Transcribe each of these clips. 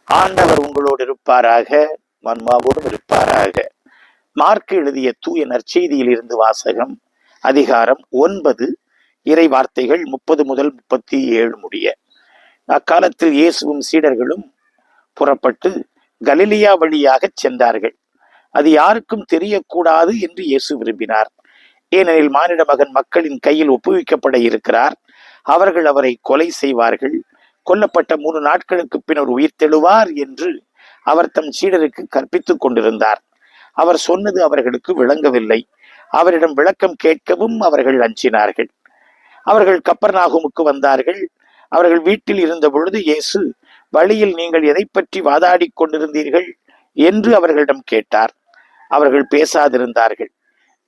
ஆண்டவர் உங்களோடு இருப்பாராக, மன்மாவோடும் இருப்பாராக. மார்க் எழுதிய தூய நற்செய்தியில் இருந்து வாசகம். அதிகாரம் 9, இறை வார்த்தைகள் 30 முதல் 37 முடிய. அக்காலத்தில் இயேசுவும் சீடர்களும் புறப்பட்டு கலிலியா வழியாக சென்றார்கள். அது யாருக்கும் தெரியக்கூடாது என்று இயேசு விரும்பினார். ஏனெனில் மானிட மகன் மக்களின் கையில் ஒப்புவிக்கப்பட இருக்கிறார். அவர்கள் அவரை கொலை செய்வார்கள். கொல்லப்பட்ட 3 நாட்களுக்கு பின்னர் உயிர் தெழுவார் என்று அவர் தம் சீடருக்கு கற்பித்துக் கொண்டிருந்தார். அவர் சொன்னது அவர்களுக்கு விளங்கவில்லை. அவரிடம் விளக்கம் கேட்கவும் அவர்கள் அஞ்சினார்கள். அவர்கள் கப்பர்நாகுமுக்கு வந்தார்கள். அவர்கள் வீட்டில் இருந்த பொழுது இயேசு, வழியில் நீங்கள் எதை பற்றி வாதாடி கொண்டிருந்தீர்கள் என்று அவர்களிடம் கேட்டார். அவர்கள் பேசாதிருந்தார்கள்.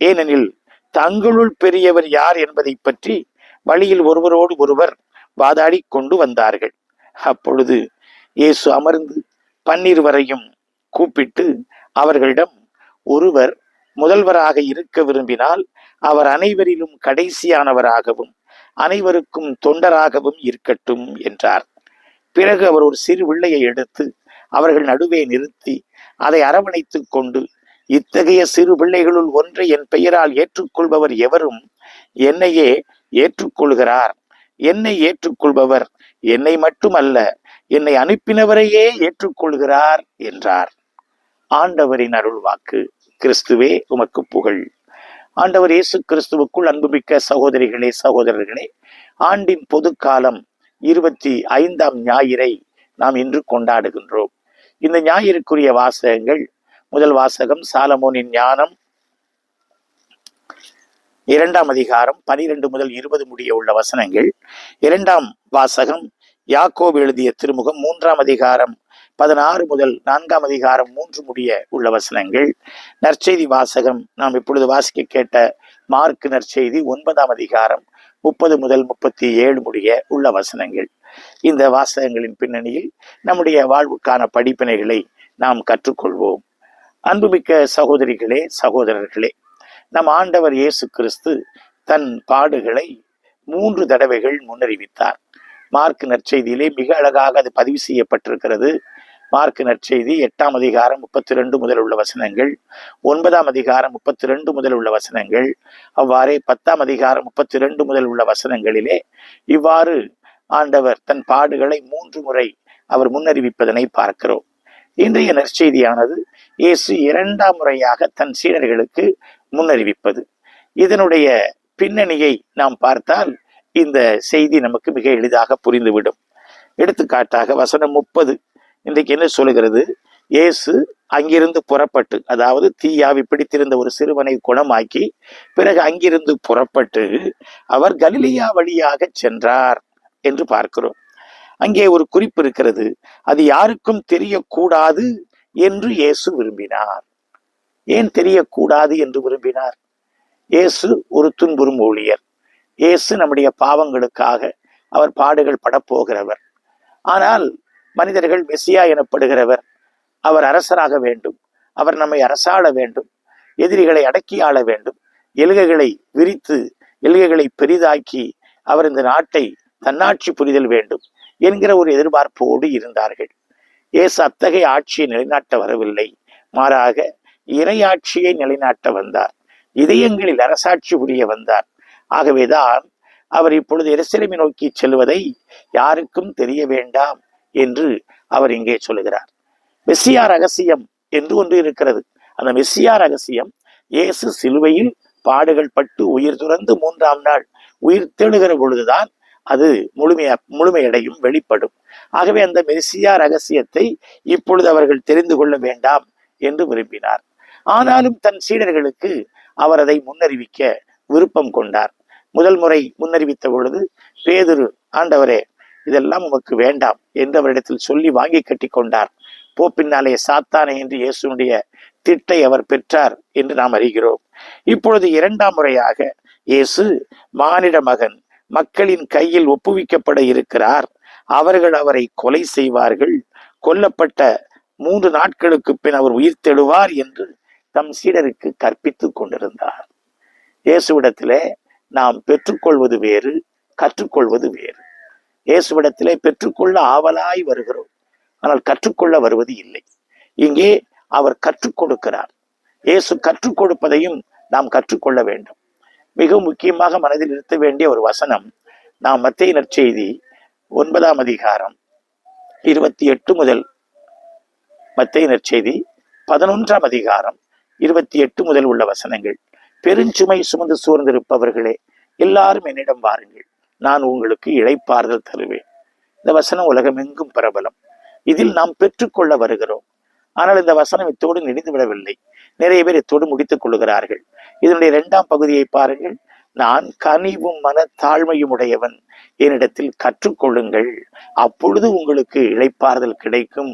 ஏனெனில் தங்களுள் பெரியவர் யார் என்பதை பற்றி வழியில் ஒருவரோடு ஒருவர் வாதாடி கொண்டு வந்தார்கள். அப்பொழுது இயேசு அமர்ந்து 12 கூப்பிட்டு அவர்களிடம், ஒருவர் முதல்வராக இருக்க விரும்பினால் அவர் அனைவரிலும் கடைசியானவராகவும் அனைவருக்கும் தொண்டராகவும் இருக்கட்டும் என்றார். பிறகு அவர் ஒரு சிறு பிள்ளையை எடுத்து அவர்கள் நடுவே நிறுத்தி அதை அரவணைத்துக் கொண்டு, இத்தகைய சிறு பிள்ளைகளுள் ஒன்றை என் பெயரால் ஏற்றுக்கொள்பவர் எவரும் என்னையே ஏற்றுக்கொள்கிறார். என்னை ஏற்றுக்கொள்பவர் என்னை மட்டுமல்ல, என்னை அனுப்பினவரையே ஏற்றுக்கொள்கிறார் என்றார். ஆண்டவரின் அருள்வாக்கு. கிறிஸ்துவே உமக்கு புகழ். ஆண்டவர் இயேசு கிறிஸ்துவுக்குள் அன்புமிக்க சகோதரிகளே, சகோதரர்களே, ஆண்டின் பொது காலம் 25ஆம் ஞாயிறை நாம் இன்று கொண்டாடுகின்றோம். இந்த ஞாயிற்குரிய வாசகங்கள்: முதல் வாசகம் சாலமோனின் ஞானம், 2ஆம் அதிகாரம் 12 முதல் 20 முடிய உள்ள வசனங்கள். 2ஆம் வாசகம் யாக்கோபு எழுதிய திருமுகம், 3ஆம் அதிகாரம் 16 முதல் 4ஆம் அதிகாரம் 3 முடிய உள்ள வசனங்கள். நற்செய்தி வாசகம் நாம் இப்பொழுது வாசிக்க கேட்ட மார்க் நற்செய்தி 9ஆம் அதிகாரம் 30 முதல் 37 முடிய உள்ள வசனங்கள். இந்த வாசகங்களின் பின்னணியில் நம்முடைய வாழ்வுக்கான படிப்பினைகளை நாம் கற்றுக்கொள்வோம். அன்புமிக்க சகோதரிகளே, சகோதரர்களே, நம் ஆண்டவர் இயேசு கிறிஸ்து தன் பாடுகளை 3 தடவைகள் முன்னறிவித்தார். மார்க் நற்செய்தியிலே மிக அழகாக அது பதிவு செய்யப்பட்டிருக்கிறது. மார்க் நற்செய்தி 8ஆம் அதிகாரம் 32 முதல் உள்ள வசனங்கள், 9ஆம் அதிகாரம் 32 முதல் உள்ள வசனங்கள், அவ்வாறே 10ஆம் அதிகாரம் 32 முதல் உள்ள வசனங்களிலே இவ்வாறு ஆண்டவர் தன் பாடுகளை 3 முறை அவர் முன்னறிவிப்பதனை பார்க்கிறோம். இன்றைய நற்செய்தியானது இயேசு 2ஆம் முறையாக தன் சீடர்களுக்கு முன்னறிவிப்பது. இதனுடைய பின்னணியை நாம் பார்த்தால் இந்த செய்தி நமக்கு மிக எளிதாக புரிந்துவிடும். எடுத்துக்காட்டாக வசனம் 30 இன்றைக்கு என்ன சொல்லுகிறது? இயேசு அங்கிருந்து புறப்பட்டு, அதாவது தீயாவி பிடித்திருந்த ஒரு சிறுவனை குணமாக்கி பிறகு அங்கிருந்து புறப்பட்டு அவர் கலிலியா வழியாக சென்றார் என்று பார்க்கிறோம். அங்கே ஒரு குறிப்பு இருக்கிறது. அது யாருக்கும் தெரியக்கூடாது என்று இயேசு விரும்பினார். ஏன் தெரியக்கூடாது என்று விரும்பினார்? இயேசு ஒரு துன்புறும் ஊழியர். இயேசு நம்முடைய பாவங்களுக்காக அவர் பாடுகள் படப்போகிறவர். ஆனால் மனிதர்கள் மெசியா எனப்படுகிறவர். அவர் அரசராக வேண்டும். அவர் நம்மை அரசாள வேண்டும். எதிரிகளை அடக்கி ஆள வேண்டும். எல்கைகளை விரித்து எல்கைகளை பெரிதாக்கி அவர் இந்த நாட்டை தன்னாட்சி புரிதல் வேண்டும் என்கிற ஒரு எதிர்பார்ப்போடு இருந்தார்கள். இயேசு அத்தகைய ஆட்சியை நிலைநாட்ட வரவில்லை. மாறாக இறையாட்சியை நிலைநாட்ட வந்தார். இதயங்களில் அரசாட்சி புரிய வந்தார். ஆகவேதான் அவர் இப்பொழுது எருசலேமை நோக்கி செல்வதை யாருக்கும் தெரிய வேண்டாம் என்று அவர் இங்கே சொல்லுகிறார். மெசியா ரகசியம் என்று ஒன்று இருக்கிறது. அந்த மெசியா ரகசியம் இயேசு சிலுவையில் பாடுகள் பட்டு உயிர் துறந்து 3ஆம் நாள் உயிர் தெழுகிற பொழுதுதான் அது முழுமையடையும், வெளிப்படும். ஆகவே அந்த மெசியா ரகசியத்தை இப்பொழுது அவர்கள் தெரிந்து கொள்ள வேண்டாம் என்று விரும்பினார். ஆனாலும் தன் சீடர்களுக்கு அவர் அதை முன்னறிவிக்க விருப்பம் கொண்டார். முதல் முறை முன்னறிவித்த பொழுது பேதுரு, ஆண்டவரே, இதெல்லாம் உமக்கு வேண்டாம் என்று அவரிடத்தில் சொல்லி வாங்கி கட்டி கொண்டார். பின்னாலே சாத்தானே என்று இயேசுனுடைய திட்டை அவர் பெற்றார் என்று நாம் அறிகிறோம். இப்பொழுது 2ஆம் முறையாக இயேசு மானிட மகன் மக்களின் கையில் ஒப்புவிக்கப்பட இருக்கிறார். அவர்கள் அவரை கொலை செய்வார்கள். கொல்லப்பட்ட 3 நாட்களுக்கு பின் அவர் உயிர் தெழுவார் என்று தம் சீடருக்கு கற்பித்துக் கொண்டிருந்தார். இயேசுவிடத்திலே நாம் பெற்றுக்கொள்வது வேறு, கற்றுக்கொள்வது வேறு. இயேசுவிடத்திலே பெற்றுக்கொள்ள ஆவலாய் வருகிறோம். ஆனால் கற்றுக்கொள்ள வருவது இல்லை. இங்கே அவர் கற்றுக் கொடுக்கிறார். இயேசு கற்றுக் கொடுப்பதையும் நாம் கற்றுக்கொள்ள வேண்டும். மிக முக்கியமாக மனதில் நிறுத்த வேண்டிய ஒரு வசனம், நாம் மத்தேயு நற்செய்தி 9ஆம் அதிகாரம் 28 முதல், மத்தேயு நற்செய்தி 11ஆம் அதிகாரம் 28 முதல் உள்ள வசனங்கள். பெருஞ்சுமை சுமந்து சோர்ந்திருப்பவர்களே, எல்லாரும் என்னிடம் வாருங்கள், நான் உங்களுக்கு இளைப்பாறுதல் தருவேன். இந்த வசனம் உலகமெங்கும் பிரபலம். இதில் நாம் பெற்றுக்கொள்ள வருகிறோம். ஆனால் இந்த வசனம் இத்தோடு நினைந்து விடவில்லை. நிறைய பேர் இத்தோடு முடித்துக் கொள்கிறார்கள். இதனுடைய 2ஆம் பகுதியை பாருங்கள். நான் கனிவும் மனத்தாழ்மையும் உடையவன், என்னிடத்தில் கற்றுக்கொள்ளுங்கள், அப்பொழுது உங்களுக்கு இளைப்பாறுதல் கிடைக்கும்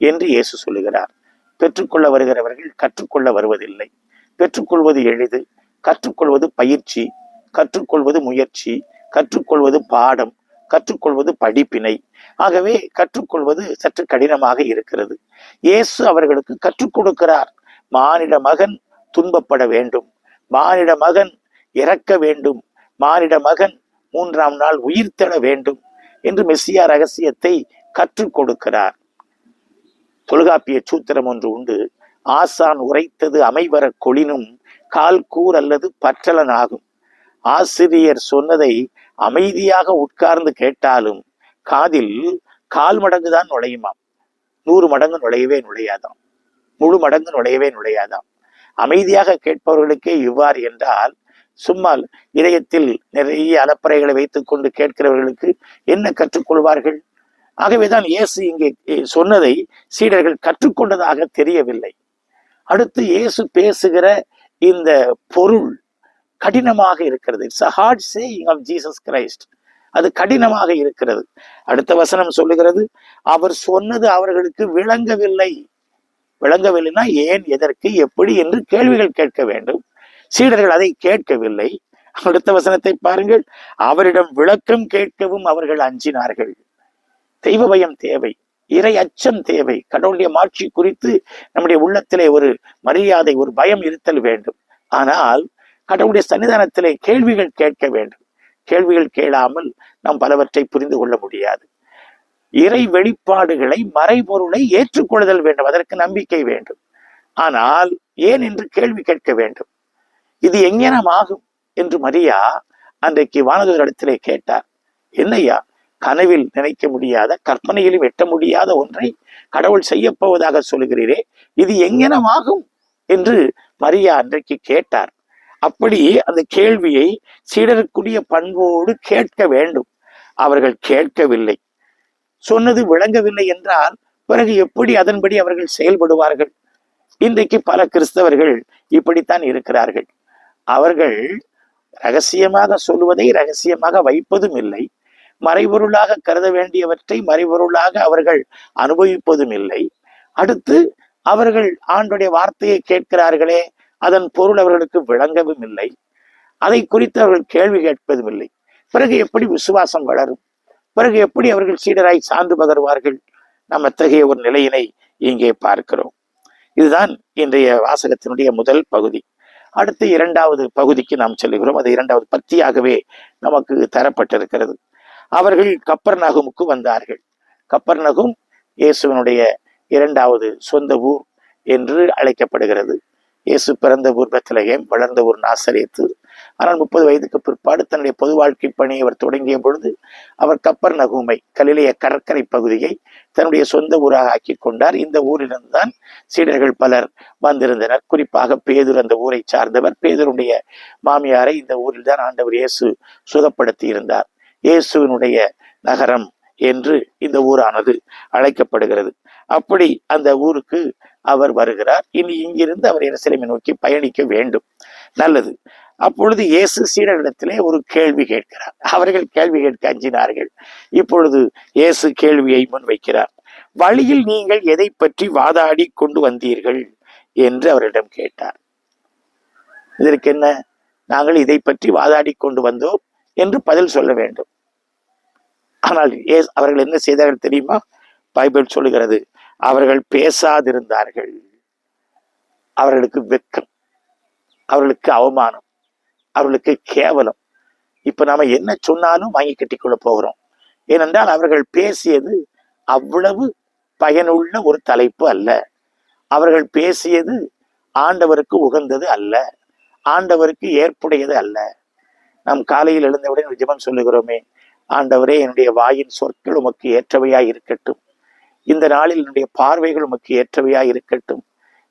என்று இயேசு சொல்லுகிறார். பெற்றுக்கொள்ள வருகிறவர்கள் கற்றுக்கொள்ள வருவதில்லை. பெற்றுக்கொள்வது எளிது, கற்றுக்கொள்வது பயிற்சி, கற்றுக்கொள்வது முயற்சி, கற்றுக்கொள்வது பாடம், கற்றுக்கொள்வது படிப்பினை. ஆகவே கற்றுக்கொள்வது சற்று கடினமாக இருக்கிறது. இயேசு அவர்களுக்கு கற்றுக் கொடுக்கிறார். மானிட மகன் துன்பப்பட வேண்டும், மானிட மகன் இறக்க வேண்டும், மானிட மகன் 3ஆம் நாள் உயிர்த்தெழ வேண்டும் என்று மெசியா ரகசியத்தை கற்றுக் கொடுக்கிறார். தொல்காப்பிய சூத்திரம் ஒன்று உண்டு. ஆசான் உரைத்தது அமைவர கொளினும் கால் கூர் அல்லது பற்றலனாகும். ஆசிரியர் சொன்னதை அமைதியாக உட்கார்ந்து கேட்டாலும் காதில் 1/4 மடங்குதான் நுழையுமாம். 100 மடங்கு நுழையவே நுழையாதாம். முழு மடங்கு நுழையவே நுழையாதாம். அமைதியாக கேட்பவர்களுக்கே இவ்வாறு என்றால், சும்மா இதயத்தில் நிறைய அலப்பறைகளை வைத்துக் கொண்டு கேட்கிறவர்களுக்கு என்ன கற்றுக்கொள்வார்கள்? ஆகவேதான் இயேசு இங்கே சொன்னதை சீடர்கள் கற்றுக்கொண்டதாக தெரியவில்லை. அடுத்து இயேசு பேசுகிற இந்த பொருள் கடினமாக இருக்கிறது. It's a hard saying of Jesus Christ. அது கடினமாக இருக்கிறது. அடுத்த வசனம் சொல்லுகிறது, அவர் சொன்னது அவர்களுக்கு விளங்கவில்லை. விளங்கவில்லைன்னா ஏன், எதற்கு, எப்படி என்று கேள்விகள் கேட்க வேண்டும். சீடர்கள் அதை கேட்கவில்லை. அடுத்த வசனத்தை பாருங்கள். அவரிடம் விளக்கம் கேட்கவும் அவர்கள் அஞ்சினார்கள். தெய்வ பயம் தேவை, இறை அச்சம் தேவை. கடவுளுடைய மாட்சி குறித்து நம்முடைய உள்ளத்திலே ஒரு மரியாதை, ஒரு பயம் இருத்தல் வேண்டும். ஆனால் கடவுளுடைய சன்னிதானத்திலே கேள்விகள் கேட்க வேண்டும். கேள்விகள் கேளாமல் நாம் பலவற்றை புரிந்து கொள்ள முடியாது. இறை வெளிப்பாடுகளை, மறைபொருளை ஏற்றுக்கொள்ளுதல் வேண்டும், அதற்கு நம்பிக்கை வேண்டும். ஆனால் ஏன் என்று கேள்வி கேட்க வேண்டும். இது எங்கேனம் ஆகும் என்று மரியா அன்றைக்கு வானதூதரிடத்திலே கேட்டார். என்னையா, கனவில் நினைக்க முடியாத, கற்பனையிலும் எட்ட முடியாத ஒன்றை கடவுள் செய்ய போவதாக சொல்லுகிறீரே, இது எங்கேனம் ஆகும் என்று மரியா அன்றைக்கு கேட்டார். அப்படி அந்த கேள்வியை சீடருக்குரிய பண்போடு கேட்க வேண்டும். அவர்கள் கேட்கவில்லை. சொன்னது விளங்கவில்லை என்றால் பிறகு எப்படி அதன்படி அவர்கள் செயல்படுவார்கள்? இன்றைக்கு பல கிறிஸ்தவர்கள் இப்படித்தான் இருக்கிறார்கள். அவர்கள் ரகசியமாக சொல்லுவதை ரகசியமாக வைப்பதும் இல்லை, மறைபொருளாக கருத வேண்டியவற்றை மறைபொருளாக அவர்கள் அனுபவிப்பதும் இல்லை. அடுத்து அவர்கள் ஆண்டுடைய வார்த்தையை கேட்கிறார்களே, அதன் பொருள் அவர்களுக்கு விளங்கவும் இல்லை, அதை குறித்து அவர்கள் கேள்வி கேட்பதும் இல்லை. பிறகு எப்படி விசுவாசம் வளரும்? பிறகு எப்படி அவர்கள் சீடராய் சான்று பகர்வார்கள்? நாம் அத்தகைய ஒரு நிலையினை இங்கே பார்க்கிறோம். இதுதான் இன்றைய வாசகத்தினுடைய முதல் பகுதி. அடுத்து 2வது பகுதிக்கு நாம் செல்கிறோம். அது 2வது பத்தியாகவே நமக்கு தரப்பட்டிருக்கிறது. அவர்கள் கப்பர்நகூமுக்கு வந்தார்கள். கப்பர்நகூம் இயேசுவினுடைய 2வது சொந்த ஊர் என்று அழைக்கப்படுகிறது. இயேசு பிறந்த ஊர் பெத்லகேம், வளர்ந்த ஊர் நாசரேத்து. ஆனால் 30 வயதுக்கு பிற்பாடு தன்னுடைய பொது வாழ்க்கை பணியை அவர் தொடங்கிய பொழுது அவர் கப்பர்நகூமை, கலிலேய கடற்கரை பகுதியை தன்னுடைய சொந்த ஊராக ஆக்கி கொண்டார். இந்த ஊரிலிருந்துதான் சீடர்கள் பலர் வந்திருந்தனர். குறிப்பாக பேதுரு அந்த ஊரை சார்ந்தவர். பேதுருடைய மாமியாரை இந்த ஊரில் தான் ஆண்டவர் இயேசு சுகப்படுத்தி இருந்தார். இயேசுவினுடைய நகரம் என்று இந்த ஊரானது அழைக்கப்படுகிறது. அப்படி அந்த ஊருக்கு அவர் வருகிறார். இனி இங்கிருந்து அவர் எருசலேமை நோக்கி பயணிக்க வேண்டும். நல்லது. அப்பொழுது இயேசு சீடரிடத்திலே ஒரு கேள்வி கேட்கிறார். அவர்கள் கேள்வி கேட்க அஞ்சினார்கள். இப்பொழுது இயேசு கேள்வியை முன்வைக்கிறார். வழியில் நீங்கள் எதை பற்றி வாதாடி கொண்டு வந்தீர்கள் என்று அவரிடம் கேட்டார். இதற்கு என்ன? நாங்கள் இதை பற்றி வாதாடி கொண்டு வந்தோம் என்று பதில் சொல்ல வேண்டும். ஆனால் அவர்கள் என்ன செய்தார்கள் தெரியுமா? பைபிள் சொல்லுகிறது, அவர்கள் பேசாதிருந்தார்கள். அவர்களுக்கு வெட்கம், அவர்களுக்கு அவமானம், அவர்களுக்கு கேவலம். இப்ப நாம என்ன சொன்னாலும் வாங்கி கட்டிக்கொள்ள போகிறோம். ஏனென்றால் அவர்கள் பேசியது அவ்வளவு பயனுள்ள ஒரு தலைப்பு அல்ல. அவர்கள் பேசியது ஆண்டவருக்கு உகந்தது அல்ல, ஆண்டவருக்கு ஏற்புடையது அல்ல. நாம் காலையில் எழுந்தவுடன் ஒரு ஜெபம் சொல்லுகிறோமே, ஆண்டவரே என்னுடைய வாயின் சொற்கள் உமக்கு ஏற்றவையாய் இருக்கட்டும், இந்த நாளில் என்னுடைய பார்வைகள் உமக்கு ஏற்றவையாய் இருக்கட்டும்,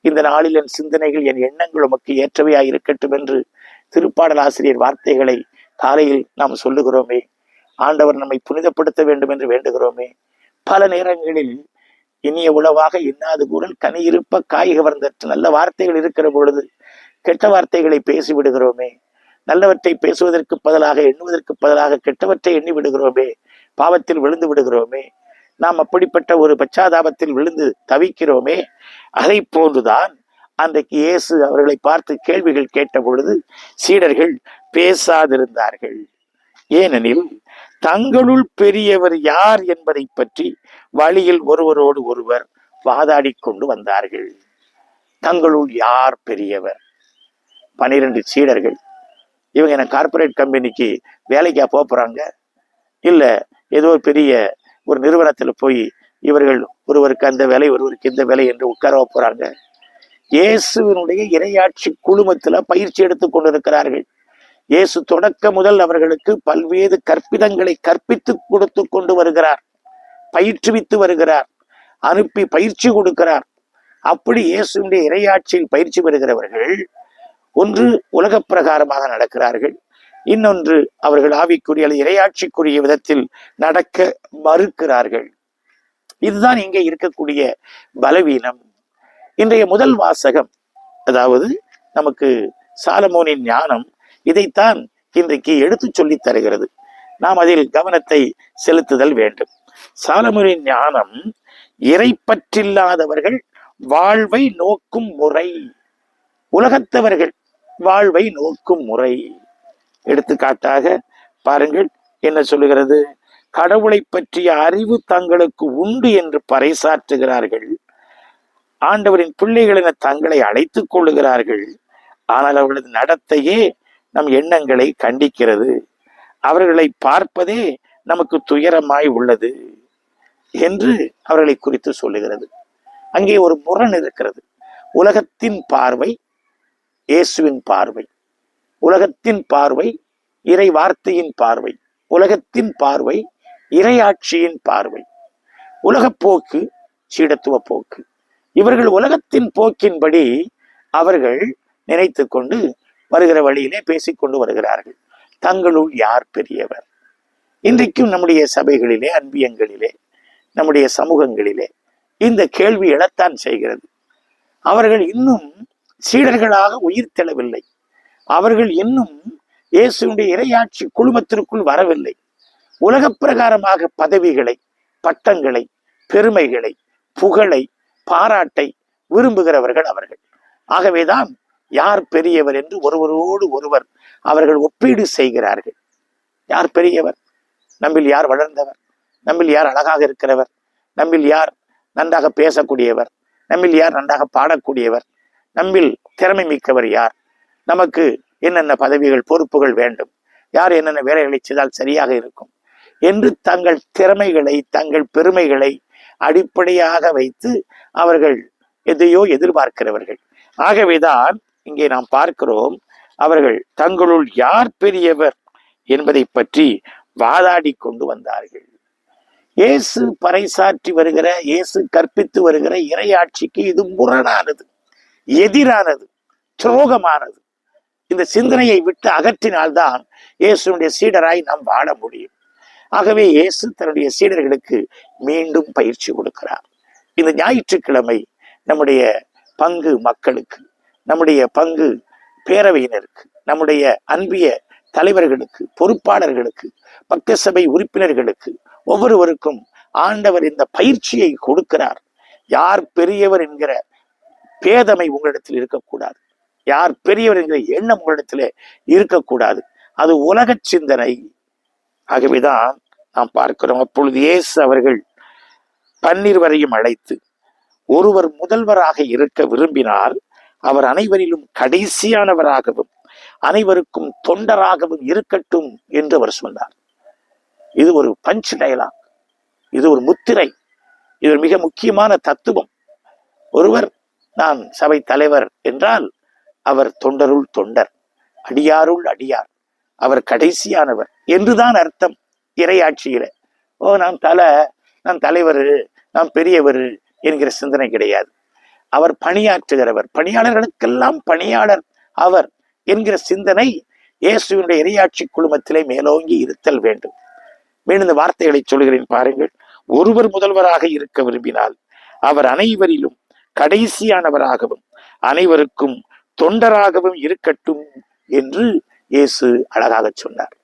இந்த நாளில் என் சிந்தனைகள் என் எண்ணங்கள் உமக்கு ஏற்றவையாய் இருக்கட்டும் என்று திருப்பாடல் ஆசிரியர் வார்த்தைகளை காலையில் நாம் சொல்லுகிறோமே. ஆண்டவர் நம்மை புனிதப்படுத்த வேண்டும் என்று வேண்டுகிறோமே. பல நேரங்களில் இனிய உளவாக இன்னாது கூறல் கனி இருப்ப காய் கவர்ந்தற்று நல்ல வார்த்தைகள் இருக்கிற பொழுது கெட்ட வார்த்தைகளை பேசி விடுகிறோமே. நல்லவற்றை பேசுவதற்கு பதிலாக எண்ணுவதற்கு பதிலாக கெட்டவற்றை எண்ணி விடுகிறோமே, பாவத்தில் விழுந்து விடுகிறோமே. நாம் அப்படிப்பட்ட ஒரு பச்சாதாபத்தில் விழுந்து தவிக்கிறோமே. அதை போன்றுதான் அன்றைக்கு இயேசு அவர்களை பார்த்து கேள்விகள் கேட்ட பொழுது சீடர்கள் பேசாதிருந்தார்கள். ஏனெனில் தங்களுள் பெரியவர் யார் என்பதை பற்றி வழியில் ஒருவரோடு ஒருவர் வாதாடி கொண்டு வந்தார்கள். தங்களுள் யார் பெரியவர்? 12 சீடர்கள். இவங்க என்ன கார்பரேட் கம்பெனிக்கு வேலைக்கா போறாங்க? இல்ல ஏதோ பெரிய ஒரு நிறுவனத்தில் போய் இவர்கள் ஒருவருக்கு அந்த வேலை ஒருவருக்கு இந்த வேலை என்று உட்கார போறாங்க? இயேசுவினுடைய இறையாட்சி குழுமத்துல பயிற்சி எடுத்துக் கொண்டிருக்கிறார்கள். இயேசு தொடக்க முதல் அவர்களுக்கு பல்வேறு கற்பிதங்களை கற்பித்து கொடுத்து கொண்டு வருகிறார், பயிற்றுவித்து வருகிறார், அனுப்பி பயிற்சி கொடுக்கிறார். அப்படி இயேசுடைய இறையாட்சியில் பயிற்சி பெறுகிறவர்கள் ஒன்று உலக பிரகாரமாக நடக்கிறார்கள், இன்னொன்று அவர்கள் ஆவிக்குரிய இறையாட்சிக்குரிய விதத்தில் நடக்க மறுக்கிறார்கள். இதுதான் இங்கே இருக்கக்கூடிய பலவீனம். இன்றைய முதல் வாசகம், அதாவது நமக்கு சாலமோனின் ஞானம், இதைத்தான் இன்றைக்கு எடுத்து சொல்லி தருகிறது. நாம் அதில் கவனத்தை செலுத்துதல் வேண்டும். சாலமோனின் ஞானம் இறைப்பற்றில்லாதவர்கள் வாழ்வை நோக்கும் முறை, உலகத்தவர்கள் வாழ்வை நோக்கும் முறை. எடுத்துக்காட்டாக பாருங்கள் என்ன சொல்லுகிறது. கடவுளை பற்றிய அறிவு தங்களுக்கு உண்டு என்று பறைசாற்றுகிறார்கள், ஆண்டவரின் பிள்ளைகள் என தங்களை அழைத்துக் கொள்ளுகிறார்கள், ஆனால் அவர்களது நடத்தையே நம் எண்ணங்களை கண்டிக்கிறது, அவர்களை பார்ப்பதே நமக்கு துயரமாய் உள்ளது என்று அவர்களை குறித்து சொல்லுகிறது. அங்கே ஒரு முரண் இருக்கிறது. உலகத்தின் பார்வை இயேசுவின் பார்வை, உலகத்தின் பார்வை இறை வார்த்தையின் பார்வை, உலகத்தின் பார்வை இறையாட்சியின் பார்வை. உலகப் போக்கு சீடத்துவ போக்கு. இவர்கள் உலகத்தின் போக்கின்படி அவர்கள் நினைத்து கொண்டு வருகிற வழியிலே பேசிக்கொண்டு வருகிறார்கள். தங்களுள் யார் பெரியவர்? இன்றைக்கும் நம்முடைய சபைகளிலே, அன்பியங்களிலே, நம்முடைய சமூகங்களிலே இந்த கேள்வி எழத்தான் செய்கிறது. அவர்கள் இன்னும் சீடர்களாக உயிர் தெழவில்லை. அவர்கள் இன்னும் இயேசுடைய இறையாட்சி குழுமத்திற்குள் வரவில்லை. உலக பிரகாரமாக பதவிகளை, பட்டங்களை, பெருமைகளை, புகழை, பாராட்டை விரும்புகிறவர்கள் அவர்கள். ஆகவேதான் யார் பெரியவர் என்று ஒருவரோடு ஒருவர் அவர்கள் ஒப்பீடு செய்கிறார்கள். யார் பெரியவர்? நம்மில் யார் வளர்ந்தவர்? நம்மில் யார் அழகாக இருக்கிறவர்? நம்மில் யார் நன்றாக பேசக்கூடியவர்? நம்மில் யார் நன்றாக பாடக்கூடியவர்? நம்மில் திறமை மிக்கவர் யார்? நமக்கு என்னென்ன பதவிகள், பொறுப்புகள் வேண்டும்? யார் என்னென்ன வேலைகளை செய்தால் சரியாக இருக்கும் என்று தங்கள் திறமைகளை, தங்கள் பெருமைகளை அடிப்படையாக வைத்து அவர்கள் எதையோ எதிர்பார்க்கிறவர்கள். ஆகவேதான் இங்கே நாம் பார்க்கிறோம், அவர்கள் தங்களுள் யார் பெரியவர் என்பதை பற்றி வாதாடி கொண்டு வந்தார்கள். இயேசு பறைசாற்றி வருகிற, இயேசு கற்பித்து வருகிற இறையாட்சிக்கு இது முரணானது, எதிரானது, துரோகமானது. இந்த சிந்தனையை விட்டு அகற்றினால்தான் இயேசுடைய சீடராய் நாம் வாழ முடியும். ஆகவே இயேசு தன்னுடைய சீடர்களுக்கு மீண்டும் பயிற்சி கொடுக்கிறார். இந்த ஞாயிற்றுக்கிழமை நம்முடைய பங்கு மக்களுக்கு, நம்முடைய பங்கு பேரவையினருக்கு, நம்முடைய அன்பிய தலைவர்களுக்கு, பொறுப்பாளர்களுக்கு, பக்க சபை உறுப்பினர்களுக்கு, ஒவ்வொருவருக்கும் ஆண்டவர் இந்த பயிற்சியை கொடுக்கிறார். யார் பெரியவர் என்கிற பேதமை உங்களிடத்தில் இருக்கக்கூடாது. யார் பெரியவர் என்கிற எண்ணம் உங்களிடத்தில் இருக்கக்கூடாது. அது உலக சிந்தனை. ஆகவேதான் நாம் பார்க்கிறோம், அப்பொழுது இயேசு அவர்கள் 12 அழைத்து, ஒருவர் முதல்வராக இருக்க விரும்பினால் அவர் அனைவரிலும் கடைசியானவராகவும் அனைவருக்கும் தொண்டராகவும் இருக்கட்டும் என்று அவர் சொன்னார். இது ஒரு பஞ்ச் டயலாக், இது ஒரு முத்திரை, இது மிக முக்கியமான தத்துவம். ஒருவர் நான் சபை தலைவர் என்றால் அவர் தொண்டருள் தொண்டர், அடியாருள் அடியார், அவர் கடைசியானவர் என்றுதான் அர்த்தம். இறையாட்சியில நான் தலைவர், நான் பெரியவர் என்கிற சிந்தனை கிடையாது. அவர் பணியாற்றுகிறவர், பணியாளர்களுக்கெல்லாம் பணியாளர் அவர் என்கிற சிந்தனை இயேசுவினுடைய இறையாட்சி குழுமத்திலே மேலோங்கி இருத்தல் வேண்டும். மீண்டும் இந்த வார்த்தைகளை சொல்கிறேன் பாருங்கள். ஒருவர் முதல்வராக இருக்க விரும்பினால் அவர் அனைவரிலும் கடைசியானவராகவும் அனைவருக்கும் தொண்டராகவும் இருக்கட்டும் என்று இயேசு அழகாக சொன்னார்.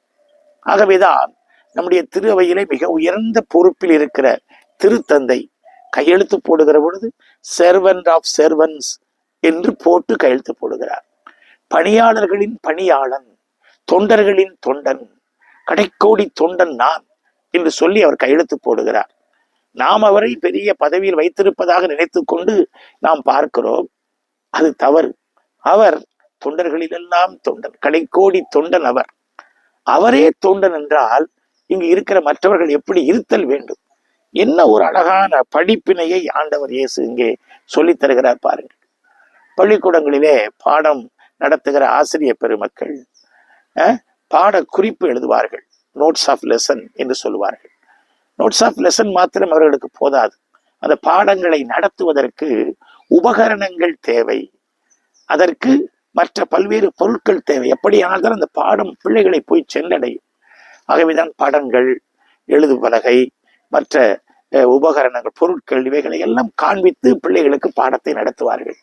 ஆகவேதான் நம்முடைய திரு அவையிலே மிக உயர்ந்த பொறுப்பில் இருக்கிற திருத்தந்தை கையெழுத்து போடுகிற பொழுது செர்வன்ட் ஆஃப் செர்வன்ஸ் என்று போட்டு கையெழுத்து போடுகிறார். பணியாளர்களின் பணியாளன், தொண்டர்களின் தொண்டன், கடைக்கோடி தொண்டன் நான் என்று சொல்லி அவர் கையெழுத்து போடுகிறார். நாம் அவரை பெரிய பதவியில் வைத்திருப்பதாக நினைத்து கொண்டு நாம் பார்க்கிறோம். அது தவறு. அவர் தொண்டர்களிலெல்லாம் தொண்டன், கடைக்கோடி தொண்டன் அவர். அவரே தொண்டன் என்றால் இங்கு இருக்கிற மற்றவர்கள் எப்படி இருத்தல் வேண்டும்? என்ன ஒரு அழகான படிப்பினையை ஆண்டவர் இயேசு இங்கே சொல்லித் தருகிறார் பாருங்கள். பள்ளிக்கூடங்களிலே பாடம் நடத்துகிற ஆசிரியர் பெருமக்கள் பாட குறிப்பு எழுதுவார்கள், நோட்ஸ் ஆஃப் லெசன் என்று சொல்லுவார்கள். நோட்ஸ் ஆஃப் லெசன் மாத்திரம் அவர்களுக்கு போதாது. அந்த பாடங்களை நடத்துவதற்கு உபகரணங்கள் தேவை, அதற்கு மற்ற பல்வேறு பொருட்கள் தேவை. எப்படியானால்தான் அந்த பாடம் பிள்ளைகளை போய் சென்றடையும். ஆகவேதான் படங்கள், எழுது பலகை, மற்ற உபகரணங்கள், பொருட்கள் இவைகளை எல்லாம் காண்பித்து பிள்ளைகளுக்கு பாடத்தை நடத்துவார்கள்.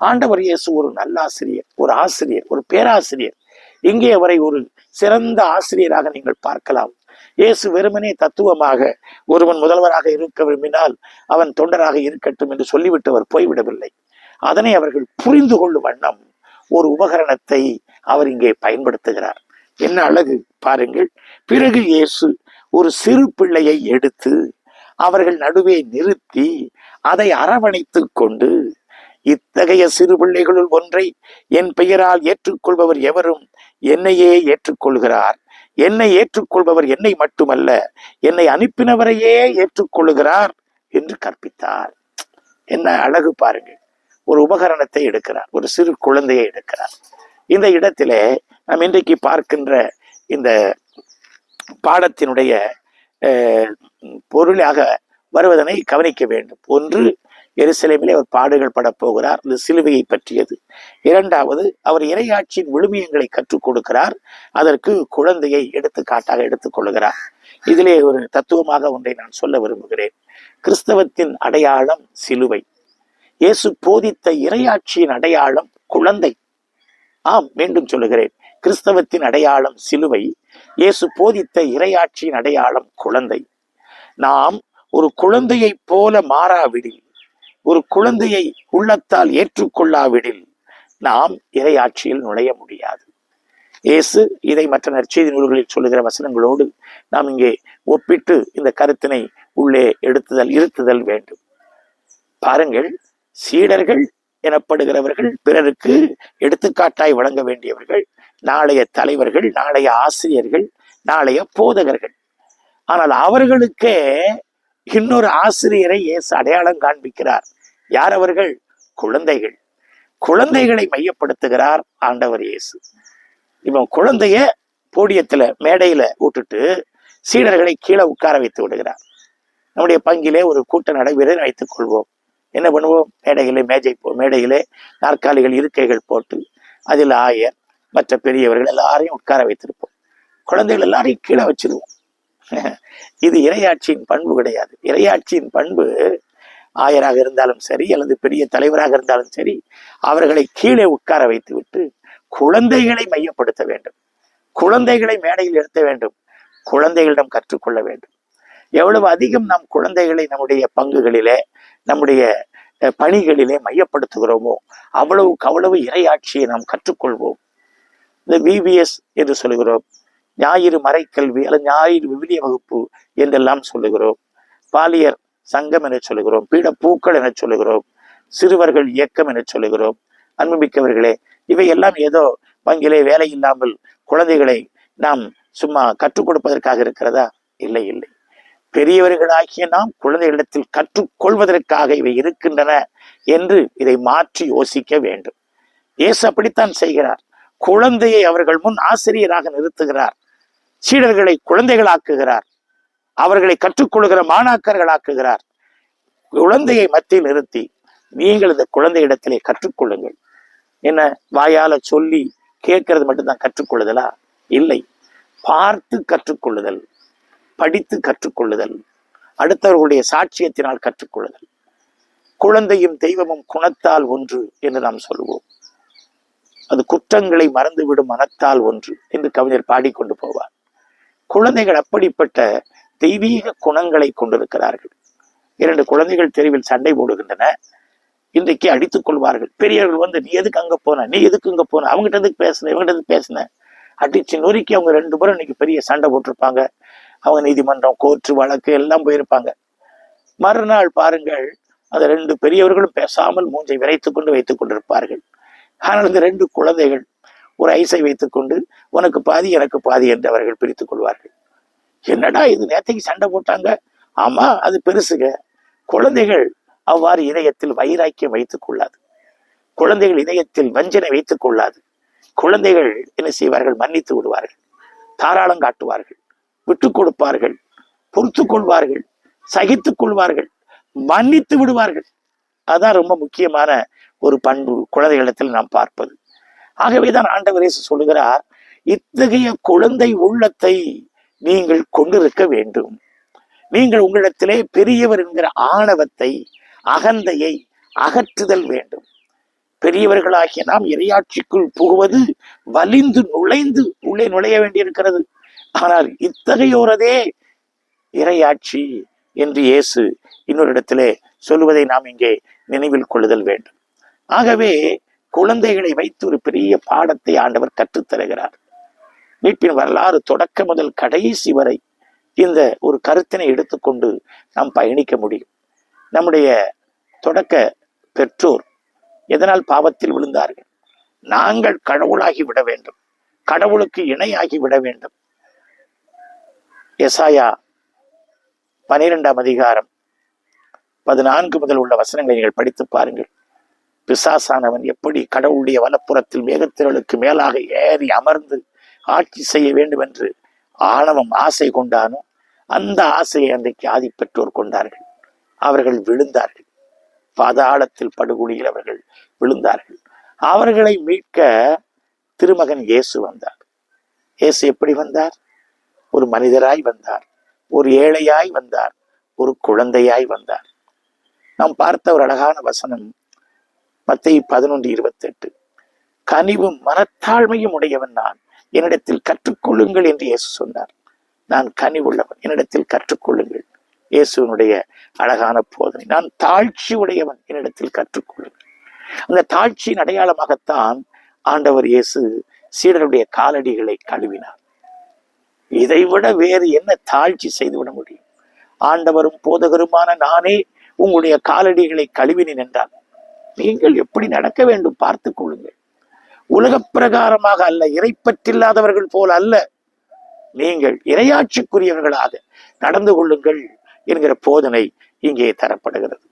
ஆண்டவர் இயேசு ஒரு நல்ல ஆசிரியர், ஒரு ஆசிரியர், ஒரு பேராசிரியர். இங்கே அவரை ஒரு சிறந்த ஆசிரியராக நீங்கள் பார்க்கலாம். இயேசு வெறுமனே தத்துவமாக ஒருவன் முதல்வராக இருக்க விரும்பினால் அவன் தொண்டராக இருக்கட்டும் என்று சொல்லிவிட்டு அவர் போய்விடவில்லை. அதனை அவர்கள் புரிந்து கொள்ளும் வண்ணம் ஒரு உபகரணத்தை அவர் இங்கே பயன்படுத்துகிறார். என்ன அழகு பாருங்கள். பிறகு இயேசு ஒரு சிறு பிள்ளையை எடுத்து அவர்கள் நடுவே நிறுத்தி அதை அரவணைத்து கொண்டு, இத்தகைய சிறு பிள்ளைகளுள் ஒன்றை என் பெயரால் ஏற்றுக்கொள்பவர் எவரும் என்னையே ஏற்றுக்கொள்கிறார். என்னை ஏற்றுக்கொள்பவர் என்னை மட்டுமல்ல, என்னை அனுப்பினவரையே ஏற்றுக்கொள்கிறார் என்று கற்பித்தார். என்ன அழகு பாருங்கள். ஒரு உபகரணத்தை எடுக்கிறார், ஒரு சிறு குழந்தையை எடுக்கிறார். இந்த இடத்திலே நாம் இன்றைக்கு பார்க்கின்ற இந்த பாடத்தினுடைய பொருளாக வருவதனை கவனிக்க வேண்டும். ஒன்று, எருசலேமிலே அவர் பாடுகள் பட போகிறார், இந்த சிலுவையை பற்றியது. இரண்டாவது, அவர் இறையாட்சியின் விழுமியங்களை கற்றுக் கொடுக்கிறார், அதற்கு குழந்தையை எடுத்துக்காட்டாக எடுத்துக் கொள்கிறார். இதிலே ஒரு தத்துவமாக ஒன்றை நான் சொல்ல விரும்புகிறேன். கிறிஸ்தவத்தின் அடையாளம் சிலுவை. இயேசு போதித்த இறையாட்சியின் அடையாளம் குழந்தை. மீண்டும் சொல்லுகிறேன், கிறிஸ்தவத்தின் அடையாளம் சிலுவை, இயேசு போதித்த இறையாட்சியின் அடையாளம் குழந்தை. நாம் ஒரு குழந்தையை போல மாறாவிடில், ஒரு குழந்தையை உள்ளத்தால் ஏற்றுக்கொள்ளாவிடில் நாம் இறையாட்சியில் நுழைய முடியாது. இயேசு இதை மற்ற நற்செய்தி நூல்களில் சொல்லுகிற வசனங்களோடு நாம் இங்கே ஒப்பிட்டு இந்த கருத்தினை உள்ளே இருத்துதல் வேண்டும். பாருங்கள், சீடர்கள் எனப்படுகிறவர்கள் பிறருக்கு எடுத்துக்காட்டாய் வழங்க வேண்டியவர்கள், நாளைய தலைவர்கள், நாளைய ஆசிரியர்கள், நாளைய போதகர்கள். ஆனால் அவர்களுக்கே இன்னொரு ஆசிரியரை இயேசு அடையாளம் காண்பிக்கிறார். யார் அவர்கள்? குழந்தைகள். குழந்தைகளை மையப்படுத்துகிறார் ஆண்டவர் இயேசு. இவன் குழந்தைய போடியத்துல மேடையில விட்டுட்டு சீடர்களை கீழே உட்கார வைத்து விடுகிறார். நம்முடைய பங்கிலே ஒரு கூட்ட நடைபெற வைத்துக் கொள்வோம். என்ன பண்ணுவோம்? மேடையிலே நாற்காலிகள், இருக்கைகள் போட்டு அதில் ஆயர், மற்ற பெரியவர்கள் எல்லாரையும் உட்கார வைத்திருப்போம். குழந்தைகள் எல்லாரையும் கீழே வச்சிருவோம். இது இறையாட்சியின் பண்பு கிடையாது. இறையாட்சியின் பண்பு ஆயராக இருந்தாலும் சரி, அல்லது பெரிய தலைவராக இருந்தாலும் சரி, அவர்களை கீழே உட்கார வைத்து விட்டு குழந்தைகளை மையப்படுத்த வேண்டும். குழந்தைகளை மேடையில் நிறுத்த வேண்டும். குழந்தைகளிடம் கற்றுக்கொள்ள வேண்டும். எவ்வளவு அதிகம் நாம் குழந்தைகளை நம்முடைய பங்குகளிலே, நம்முடைய பணிகளிலே மையப்படுத்துகிறோமோ அவ்வளவு இறையாட்சியை நாம் கற்றுக்கொள்வோம். இந்த VBS என்று சொல்லுகிறோம், ஞாயிறு மறைக்கல்வி அல்லது ஞாயிறு விவிலிய வகுப்பு என்றெல்லாம் சொல்லுகிறோம், பாலியர் சங்கம் என சொல்லுகிறோம், பீட பூக்கள் என சொல்லுகிறோம், சிறுவர்கள் இயக்கம் என சொல்லுகிறோம். அன்புமிக்கவர்களே, இவையெல்லாம் ஏதோ வங்கிலே வேலை இல்லாமல் குழந்தைகளை நாம் சும்மா கற்றுக் கொடுப்பதற்காக இருக்கிறதா? இல்லை. பெரியவர்களாகிய நாம் குழந்தைகளிடத்தில் கற்றுக்கொள்வதற்காக இவை இருக்கின்றன என்று இதை மாற்றி யோசிக்க வேண்டும். இயேசு அப்படித்தான் செய்கிறார். குழந்தையை அவர்கள் முன் ஆசிரியராக நிறுத்துகிறார். சீடர்களை குழந்தைகளாக்குகிறார். அவர்களை கற்றுக்கொள்கிற மாணாக்கர்களாக்குகிறார். குழந்தையை மத்தியில் நிறுத்தி, நீங்கள் இந்த குழந்தையிடத்திலே கற்றுக்கொள்ளுங்கள். என்ன, வாயால சொல்லி கேட்கறது மட்டும்தான் கற்றுக்கொள்ளுதலா? இல்லை, பார்த்து கற்றுக்கொள்ளுதல், படித்து கற்றுக்கொள்ளுதல், அடுத்தவர்களுடைய சாட்சியத்தினால் கற்றுக்கொள்ளுதல். குழந்தையும் தெய்வமும் குணத்தால் ஒன்று என்று நாம் சொல்லுவோம். அது குற்றங்களை மறந்துவிடும் மனத்தால் ஒன்று என்று கவிஞர் பாடிக்கொண்டு போவார். குழந்தைகள் அப்படிப்பட்ட தெய்வீக குணங்களை கொண்டிருக்கிறார்கள். 2 குழந்தைகள் தெருவில் சண்டை போடுகின்றன. இன்றைக்கு அடித்துக் கொள்வார்கள். பெரியவர்கள் வந்து, நீ எதுக்கு அங்க போன, நீ எதுக்கு இங்க போன, அவங்ககிட்ட எதுக்கு பேசுன, இவங்ககிட்ட எதுக்கு பேசுன, அடிச்சு நொறுக்கி அவங்க 2 பேரும் இன்னைக்கு பெரிய சண்டை போட்டிருப்பாங்க. அவங்க நீதிமன்றம், கோர்ட்டு, வழக்கு எல்லாம் போயிருப்பாங்க. மறுநாள் பாருங்கள், அந்த 2 பெரியவர்களும் பேசாமல் மூஞ்சை விரைத்து கொண்டு வைத்துக் கொண்டிருப்பார்கள். ஆனால் இந்த 2 குழந்தைகள் ஒரு ஐசை வைத்துக் கொண்டு, உனக்கு பாதி எனக்கு பாதி என்று அவர்கள் பிரித்துக் கொள்வார்கள். என்னடா இது, நேத்தைக்கு சண்டை போட்டாங்க. ஆமா, அது பெருசுங்க. குழந்தைகள் அவ்வாறு இதயத்தில் வைராக்கியம் வைத்துக் கொள்ளாது. குழந்தைகள் இதயத்தில் வஞ்சனை வைத்துக் கொள்ளாது. குழந்தைகள் என்ன செய்வார்கள்? மன்னித்து விடுவார்கள், தாராளம் காட்டுவார்கள், விட்டுக் கொடுப்பார்கள், பொறுத்து கொள்வார்கள், சகித்துக் கொள்வார்கள், மன்னித்து விடுவார்கள். அதான் ரொம்ப முக்கியமான ஒரு பண்பு குழந்தைகளிடத்தில் நாம் பார்ப்பது. ஆகவேதான் ஆண்டவர் இயேசு சொல்லுகிறார், இத்தகைய குழந்தை உள்ளத்தை நீங்கள் கொண்டிருக்க வேண்டும். நீங்கள் உங்களிடத்திலே பெரியவர் என்கிற ஆணவத்தை, அகந்தையை அகற்றுதல் வேண்டும். பெரியவர்களாகிய நாம் இறையாட்சிக்குள் புகுவது வலிந்து நுழைந்து உள்ளே நுழைய வேண்டியிருக்கிறது. ஆனால் இத்தகையோரதே இறையாட்சி என்று இயேசு இன்னொரு இடத்திலே சொல்லுவதை நாம் இங்கே நினைவில் கொள்ளுதல் வேண்டும். ஆகவே குழந்தைகளை வைத்து ஒரு பெரிய பாடத்தை ஆண்டவர் கற்றுத்தருகிறார். மீட்பின் வரலாறு தொடக்க முதல் கடைசி வரை இந்த ஒரு கருத்தினை எடுத்துக்கொண்டு நாம் பயணிக்க முடியும். நம்முடைய தொடக்க பெற்றோர் எதனால் பாவத்தில் விழுந்தார்கள்? நாங்கள் கடவுளாகி விட வேண்டும், கடவுளுக்கு இணையாகி விட வேண்டும். எசாயா 12ஆம் அதிகாரம் 14 முதல் உள்ள வசனங்களை நீங்கள் படித்து பாருங்கள். பிசாசானவன் எப்படி கடவுளுடைய வலப்புறத்தில் மேகத்திரளுக்கு மேலாக ஏறி அமர்ந்து ஆட்சி செய்ய வேண்டும் என்று ஆணவம் ஆசை கொண்டானோ, அந்த ஆசையை அன்றைக்கு ஆதி பெற்றோர் கொண்டார்கள். அவர்கள் விழுந்தார்கள், பாதாளத்தில் படுகொலியில் அவர்கள் விழுந்தார்கள். அவர்களை மீட்க திருமகன் இயேசு வந்தார். இயேசு எப்படி வந்தார்? ஒரு மனிதராய் வந்தார், ஒரு ஏழையாய் வந்தார், ஒரு குழந்தையாய் வந்தார். நாம் பார்த்த ஒரு அழகான வசனம் மத்தேயு 11:28. கனிவும் மனத்தாழ்மையும் உடையவன் நான், என்னிடத்தில் கற்றுக்கொள்ளுங்கள் என்று இயேசு சொன்னார். நான் கனிவுள்ளவன், என்னிடத்தில் கற்றுக்கொள்ளுங்கள். இயேசுனுடைய அழகான போதனை. நான் தாழ்ச்சி உடையவன், என்னிடத்தில் கற்றுக்கொள்ளுங்கள். அந்த தாழ்ச்சியின் அடையாளமாகத்தான் ஆண்டவர் இயேசு சீடருடைய காலடிகளை கழுவினார். இதைவிட வேறு என்ன தாழ்ச்சி செய்துவிட முடியும்? ஆண்டவரும் போதகருமான நானே உங்களுடைய காலடிகளை கழுவினேன் என்றால் நீங்கள் எப்படி நடக்க வேண்டும் பார்த்துக் கொள்ளுங்கள். உலக பிரகாரமாக அல்ல, இறைப்பற்றில்லாதவர்கள் போல அல்ல, நீங்கள் இறையாட்சிக்குரியவர்களாக நடந்து கொள்ளுங்கள் என்கிற போதனை இங்கே தரப்படுகிறது.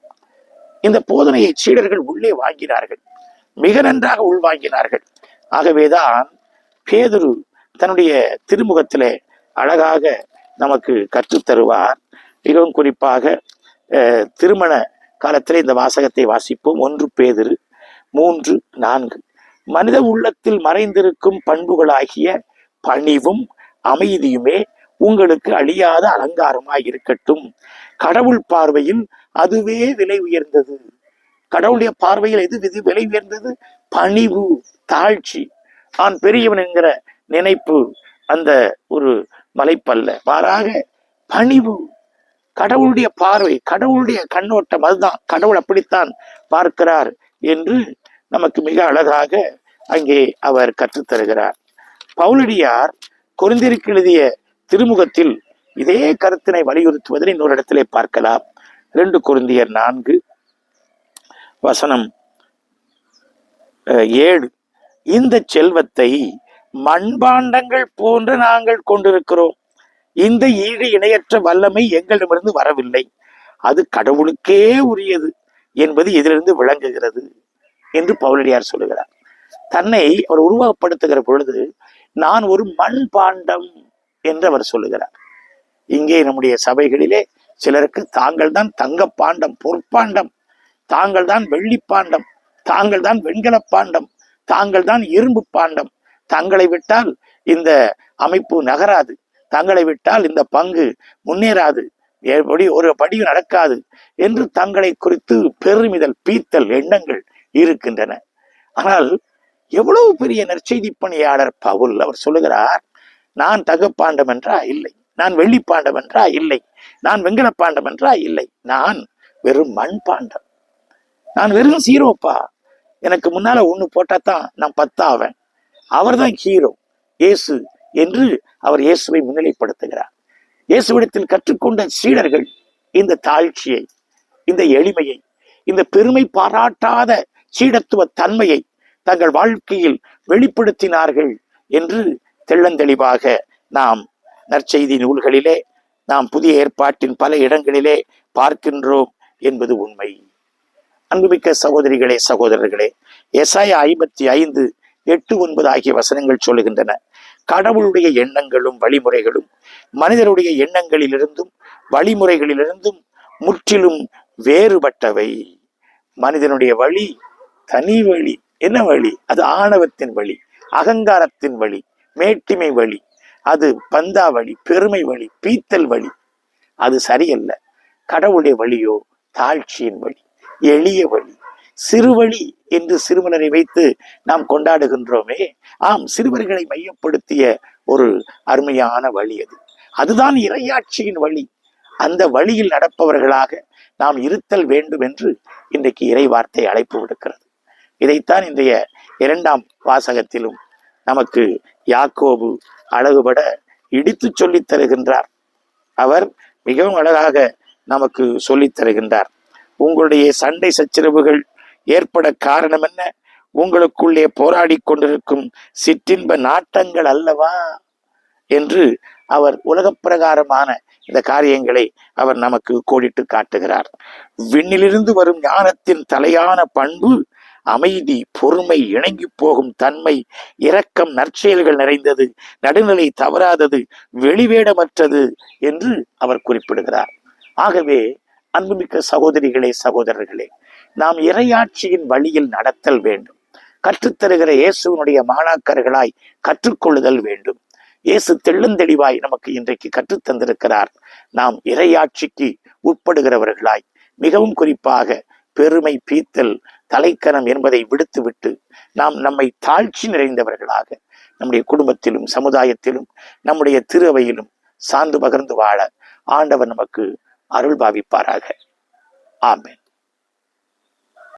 இந்த போதனையை சீடர்கள் உள்ளே வாங்கினார்கள், மிக நன்றாக உள்வாங்கினார்கள். ஆகவேதான் பேதுரு தன்னுடைய திருமுகத்திலே அழகாக நமக்கு கற்றுத்தருவார். மிகவும் குறிப்பாக திருமண காலத்திலே இந்த வாசகத்தை வாசிப்போம். 1 பேதுரு 3:4. மனித உள்ளத்தில் மறைந்திருக்கும் பண்புகளாகிய பணிவும் அமைதியுமே உங்களுக்கு அழியாத அலங்காரமாய் இருக்கட்டும். கடவுள் பார்வையில் அதுவே விலை உயர்ந்தது. கடவுளுடைய பார்வையில் எது விலை உயர்ந்தது? பணிவு, தாழ்ச்சி. நான் பெரியவன் என்கிற நினைப்பு அந்த ஒரு மலைப்பல்ல, மாறாக பணிவு. கடவுளுடைய பார்வை, கடவுளுடைய கண்ணோட்டம் அதுதான். கடவுள் அப்படித்தான் பார்க்கிறார் என்று நமக்கு மிக அழகாக அங்கே அவர் கற்றுத்தருகிறார். பவுலடியார் கொரிந்தியருக்கு எழுதிய திருமுகத்தில் இதே கருத்தினை வலியுறுத்துவதை இன்னொரு இடத்திலே பார்க்கலாம். 2 கொரிந்தியர் 4:7. இந்த செல்வத்தை மண்பாண்டங்கள் போன்று நாங்கள் கொண்டிருக்கிறோம். இந்த ஈடு இணையற்ற வல்லமை எங்களிடமிருந்து வரவில்லை, அது கடவுளுக்கே உரியது என்பது இதிலிருந்து விளங்குகிறது என்று பவுலடியார் சொல்லுகிறார். தன்னை அவர் உருவகப்படுத்துகிற பொழுது நான் ஒரு மண் பாண்டம் என்று அவர் சொல்லுகிறார். இங்கே நம்முடைய சபைகளிலே சிலருக்கு தாங்கள் தான் தங்க பாண்டம், பொற்பாண்டம், தாங்கள் தான் வெள்ளி பாண்டம், தாங்கள் தான் வெண்கல பாண்டம், தாங்கள் தான் இரும்பு பாண்டம், தங்களை விட்டால் இந்த அமைப்பு நகராது, தங்களை விட்டால் இந்த பங்கு முன்னேறாது, ஒரு படியும் நடக்காது என்று தங்களை குறித்து பெருமிதல் பீத்தல் எண்ணங்கள் இருக்கின்றன. ஆனால் எவ்வளவு பெரிய நற்செய்தி பணியாளர் பவுல், அவர் சொல்லுகிறார், நான் தங்கப்பாண்டம் என்றா இல்லை, நான் வெள்ளி பாண்டம் என்றா இல்லை, நான் வெண்கல பாண்டம் என்றா இல்லை, நான் வெறும் மண் பாண்டம், நான் வெறும் ஹீரோப்பா, எனக்கு முன்னால ஒண்ணு போட்டாதான் நான் 10 ஆவேன், அவர் தான் ஹீரோ இயேசு என்று அவர் இயேசுவை முன்னிலைப்படுத்துகிறார். இயேசுவிடத்தில் கற்றுக்கொண்ட சீடர்கள் இந்த தாழ்ச்சியை, இந்த எளிமையை, இந்த பெருமை பாராட்டாத சீடத்துவ தன்மையை தங்கள் வாழ்க்கையில் வெளிப்படுத்தினார்கள் என்று தெள்ளந்தெளிவாக நாம் நற்செய்தி நூல்களிலே, நாம் புதிய ஏற்பாட்டின் பல இடங்களிலே பார்க்கின்றோம் என்பது உண்மை. அன்புமிக்க சகோதரிகளே, சகோதரர்களே, எசாயா 55, 8, 9 ஆகிய வசனங்கள் சொல்லுகின்றன, கடவுளுடைய எண்ணங்களும் வழிமுறைகளும் மனிதருடைய எண்ணங்களிலிருந்தும் வழிமுறைகளிலிருந்தும் முற்றிலும் வேறுபட்டவை. மனிதனுடைய வழி தனி வழி. என்ன வழி? அது ஆணவத்தின் வழி, அகங்காரத்தின் வழி, மேட்டிமை வழி, அது பந்தா வழி, பெருமை வழி, பீத்தல் வழி. அது சரியல்ல. கடவுளுடைய வழியோ தாழ்ச்சியின் வழி, எளிய வழி, சிறுவழி என்று சிறுவனரை வைத்து நாம் கொண்டாடுகின்றோமே, ஆம், சிறுவர்களை மையப்படுத்திய ஒரு அருமையான வழி அது. அதுதான் இறையாட்சியின் வழி. அந்த வழியில் நடப்பவர்களாக நாம் இருத்தல் வேண்டும் என்று இன்றைக்கு இறை வார்த்தை அழைப்பு விடுக்கிறது. இதைத்தான் இன்றைய 2ஆம் வாசகத்திலும் நமக்கு யாக்கோபு அழகுபட இடித்து சொல்லித் தருகின்றார். அவர் மிகவும் அழகாக நமக்கு சொல்லித் தருகின்றார். உங்களுடைய சண்டை சச்சரவுகள் ஏற்பட காரணம் என்ன? உங்களுக்குள்ளே போராடி கொண்டிருக்கும் சிற்றின்ப நாட்டங்கள் அல்லவா என்று அவர் உலக பிரகாரமான இந்த காரியங்களை அவர் நமக்கு கோடிட்டு காட்டுகிறார். விண்ணிலிருந்து வரும் ஞானத்தின் தலையான பண்பு அமைதி, பொறுமை, இணங்கி போகும் தன்மை, இரக்கம், நற்செயல்கள் நிறைந்தது, நடுநிலை தவறாதது, வெளிவேடமற்றது என்று அவர் குறிப்பிடுகிறார். ஆகவே அன்புமிக்க சகோதரிகளே, சகோதரர்களே, நாம் இறையாட்சியின் வழியில் நடத்தல் வேண்டும். கற்றுத்தருகிற இயேசுனுடைய மாணாக்கர்களாய் கற்றுக்கொள்ளுதல் வேண்டும். இயேசு தெள்ளந்தெளிவாய் நமக்கு இன்றைக்கு கற்றுத்தந்திருக்கிறார். நாம் இறையாட்சிக்கு உட்படுகிறவர்களாய், மிகவும் குறிப்பாக பெருமை, பீத்தல், தலைக்கனம் என்பதை விடுத்துவிட்டு நாம் நம்மை தாழ்ச்சி நிறைந்தவர்களாக நம்முடைய குடும்பத்திலும் சமுதாயத்திலும் நம்முடைய திருவையிலும் சார்ந்து பகர்ந்து வாழ ஆண்டவர் நமக்கு அருள் பாவிப்பாராக. ஆமென்.